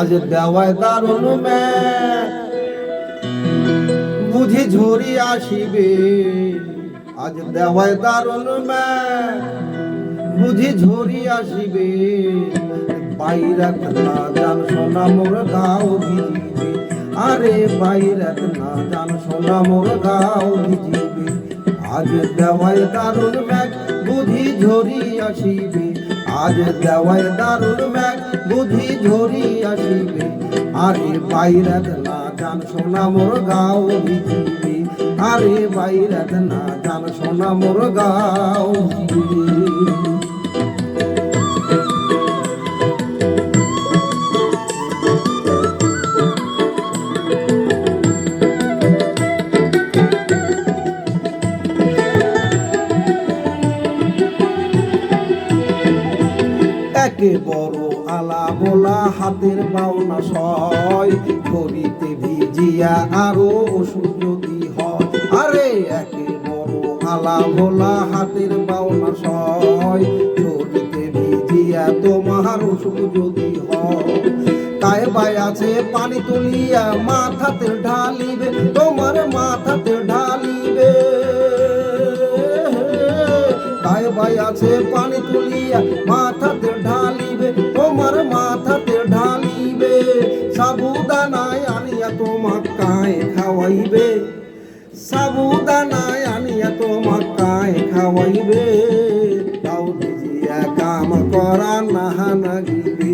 আজ দেওয়ায় দারুণ ম্যাগ বুঝি ঝরি আসিবে। আজ দেওয়ায় দারুণ ম্যাগ বুঝি ঝরি আসিবে। বাইরাত না জান সোনা মোর গাও ভিজিবে। আরে বাইরাত না জান সোনা মোর গাও ভিজিবে। আজ দেওয়ায় দারুণ ম্যাগ বুঝি ঝরি আসিবে। আজ দেওয়ায় দারুণ ম্যাগ বুঝি ঝরি আসিবে। আরে বাইরাত না জান সোনা মোর গাও ভিজিবে। আরে বাইরাত না জান সোনা মোর গাও ভিজিবে। একে বড় আলা বোলা হাতের বাউনা সয় ঘড়িতে ভিজিয়া আরো ওষুধ যদি হয়। আরে একে বড় আলা বোলা হাতের বাউনা সয় ঘড়িতে ভিজিয়া তোমার ওষুধ যদি হয়। তাই বাই আছে পানি তুলিয়া মাথাতে ঢালিবে। তোমার মাথাতে ঢালিবে। তাই বাই আছে পানি তুলিয়া মাথাতে ঢালিবে। তোমার মাথাতে ঢালিবে। সাবুদানায় আনিয়া তোমাক কায় খাওয়াইবে। সাবুদানায় আনিয়া তোমাক কায় খাওয়াইবে। তাও ভিজিয়া কাম করা নাহা নাগিবে।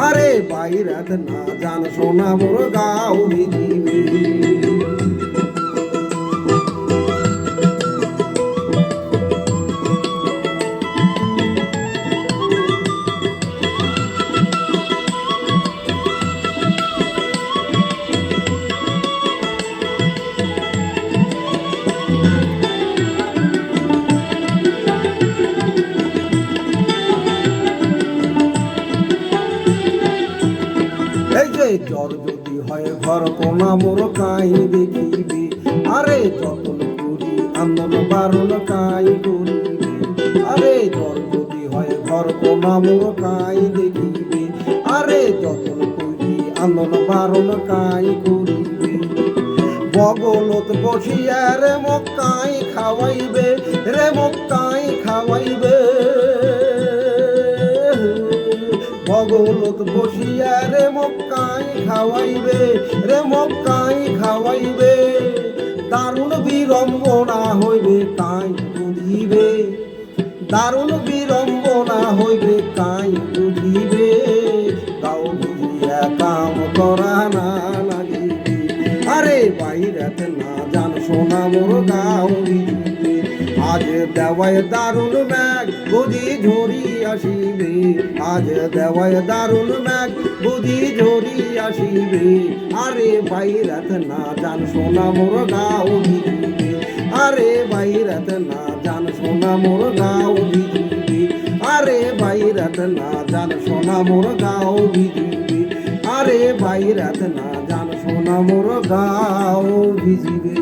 আরে বাইরাত না জান সোনা মোর গাও ভিজিবে। জ্বর যদি হয় ঘর কোনা মোর কাই দেখিবে। আরে যতন করি আন্দোলন বারণ কাই করিবে। আরে জ্বর যদি হয় ঘর কোনা মোর কাই দেখিবে। আরে যতন করি আন্দোলন বারণ কাই করিবে। বগলত বসিয়া রে মক্কাই খাওয়াইবে। রে মক্কাই খাওয়াইবে। বগলত বসিয়া রে মক্কাই খাওয়াইবে। রে মক্কাই খাওয়াইবে। দারুণ বিড়ম্বনা হইবে তাই বুঝিবে। দারুণ বিড়ম্বনা হইবে তাই বুঝিবে। তাও বুঝিয়া কাম করা না লাগিবে। আরে বাইরাত না জান সোনা মোর গাও ভিজিবে। আজ দেওয়ায় দারুণ ম্যাগ বুঝি ঝরি আসিবে। আজ দেওয়ায় দারুণ ম্যাগ বুঝি ঝরি আসিবে। আরে বাইরাত না জান সোনা মোর গাও ভিজিবে। আরে বাইরাত না জান সোনা মোর গাও ভিজিবে। আরে বাইরাত না জান সোনা মোর গাও ভিজিবে। আরে বাইরাত না জান সোনা মোর গাও ভিজিবে।